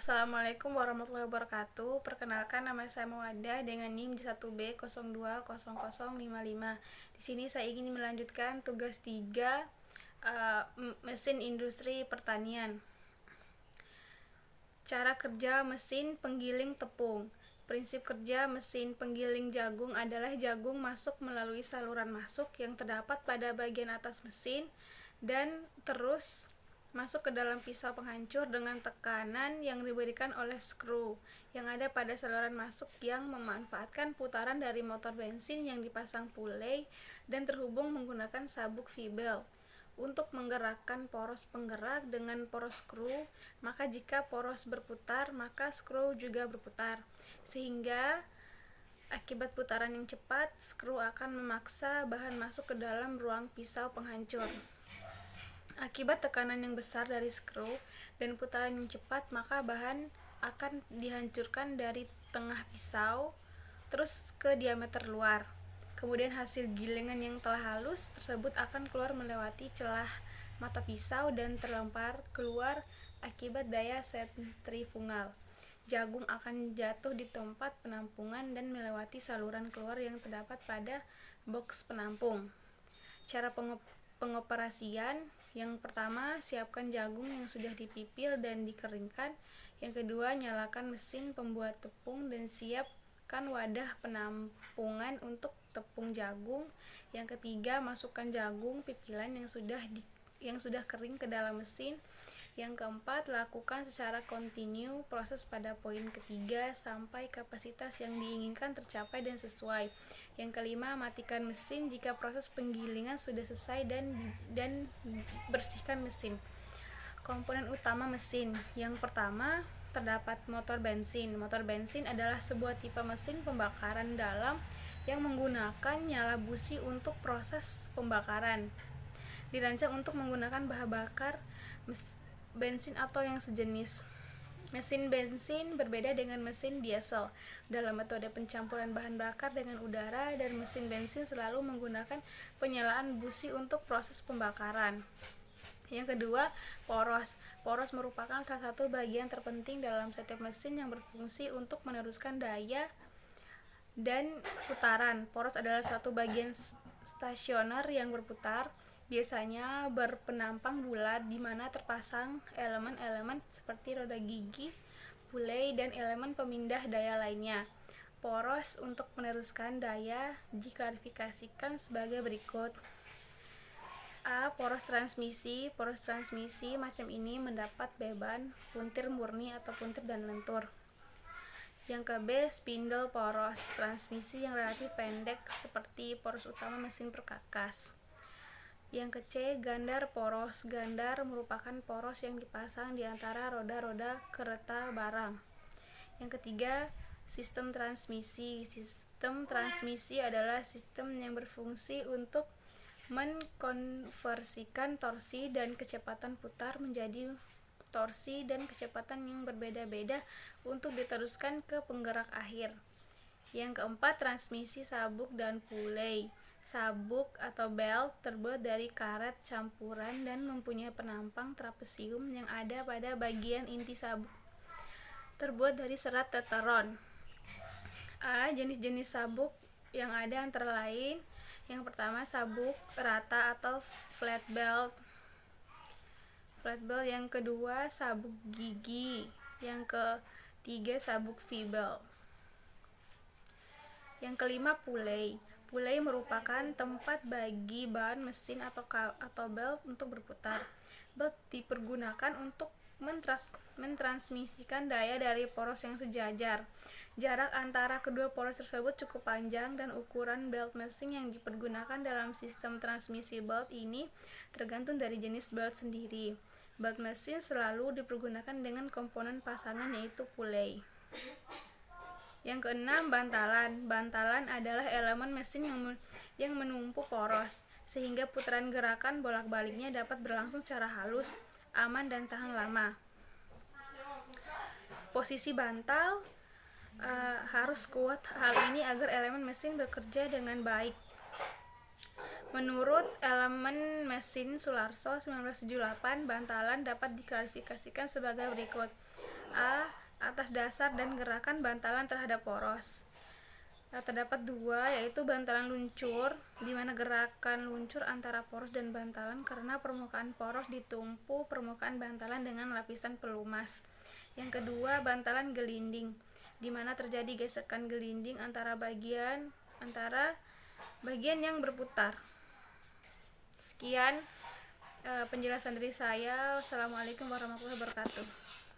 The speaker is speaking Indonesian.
Assalamualaikum warahmatullahi wabarakatuh. Perkenalkan, nama saya Mawada dengan NIM 1B020055. Di sini saya ingin melanjutkan tugas 3 mesin industri pertanian. Cara kerja mesin penggiling tepung. Prinsip kerja mesin penggiling jagung adalah jagung masuk melalui saluran masuk yang terdapat pada bagian atas mesin dan terus masuk ke dalam pisau penghancur dengan tekanan yang diberikan oleh skru yang ada pada saluran masuk yang memanfaatkan putaran dari motor bensin yang dipasang pulley dan terhubung menggunakan sabuk V-belt untuk menggerakkan poros penggerak dengan poros skru. Maka jika poros berputar, maka skru juga berputar, sehingga akibat putaran yang cepat, skru akan memaksa bahan masuk ke dalam ruang pisau penghancur. Akibat tekanan yang besar dari skru dan putaran yang cepat, maka bahan akan dihancurkan dari tengah pisau terus ke diameter luar. Kemudian hasil gilingan yang telah halus tersebut akan keluar melewati celah mata pisau dan terlempar keluar akibat daya sentrifugal. Jagung akan jatuh di tempat penampungan dan melewati saluran keluar yang terdapat pada box penampung. Cara pengoperasian: yang pertama, siapkan jagung yang sudah dipipil dan dikeringkan. Yang kedua, nyalakan mesin pembuat tepung dan siapkan wadah penampungan untuk tepung jagung. Yang ketiga, masukkan jagung pipilan yang sudah kering ke dalam mesin. Yang keempat, lakukan secara kontinu proses pada poin ketiga sampai kapasitas yang diinginkan tercapai dan sesuai. Yang kelima, matikan mesin jika proses penggilingan sudah selesai dan bersihkan mesin. Komponen utama mesin. Yang pertama, terdapat motor bensin. Motor bensin adalah sebuah tipe mesin pembakaran dalam yang menggunakan nyala busi untuk proses pembakaran. Dirancang untuk menggunakan bahan bakar bensin atau yang sejenis. Mesin bensin berbeda dengan mesin diesel dalam metode pencampuran bahan bakar dengan udara, dan mesin bensin selalu menggunakan penyalaan busi untuk proses pembakaran. Yang kedua, poros. Poros merupakan salah satu bagian terpenting dalam setiap mesin yang berfungsi untuk meneruskan daya dan putaran. Poros adalah suatu bagian stasioner yang berputar, biasanya berpenampang bulat di mana terpasang elemen-elemen seperti roda gigi, pulley, dan elemen pemindah daya lainnya. Poros untuk meneruskan daya diklasifikasikan sebagai berikut. A. Poros transmisi. Poros transmisi macam ini mendapat beban, puntir murni atau puntir dan lentur. Yang ke B. Spindle poros. Transmisi yang relatif pendek seperti poros utama mesin perkakas. Yang ke C. Gandar poros. Gandar merupakan poros yang dipasang di antara roda-roda kereta barang. Yang ketiga, sistem transmisi. Sistem transmisi adalah sistem yang berfungsi untuk mengkonversikan torsi dan kecepatan putar menjadi torsi dan kecepatan yang berbeda-beda untuk diteruskan ke penggerak akhir. Yang keempat, transmisi sabuk dan pulley. Sabuk atau belt terbuat dari karet campuran dan mempunyai penampang trapesium yang ada pada bagian inti sabuk, terbuat dari serat teteron. A. Jenis-jenis sabuk yang ada antara lain: yang pertama, sabuk rata atau flat belt. Yang kedua, sabuk gigi. Yang ketiga, sabuk V-belt. Yang kelima, pulley. Pulley merupakan tempat bagi ban mesin atau belt untuk berputar. Belt dipergunakan untuk mentransmisikan daya dari poros yang sejajar. Jarak antara kedua poros tersebut cukup panjang, dan ukuran belt mesin yang dipergunakan dalam sistem transmisi belt ini tergantung dari jenis belt sendiri. Belt mesin selalu dipergunakan dengan komponen pasangan, yaitu pulley. Yang keenam, bantalan. Bantalan adalah elemen mesin yang menumpu poros, sehingga putaran gerakan bolak-baliknya dapat berlangsung secara halus, aman, dan tahan lama. Posisi bantal harus kuat hal ini agar elemen mesin bekerja dengan baik. Menurut elemen mesin Sularso 1978, bantalan dapat diklasifikasikan sebagai berikut. A. atas dasar dan gerakan bantalan terhadap poros. Terdapat dua, yaitu bantalan luncur, di mana gerakan luncur antara poros dan bantalan karena permukaan poros ditumpu permukaan bantalan dengan lapisan pelumas. Yang kedua, bantalan gelinding, di mana terjadi gesekan gelinding antara bagian yang berputar. Sekian penjelasan dari saya. Wassalamualaikum warahmatullahi wabarakatuh.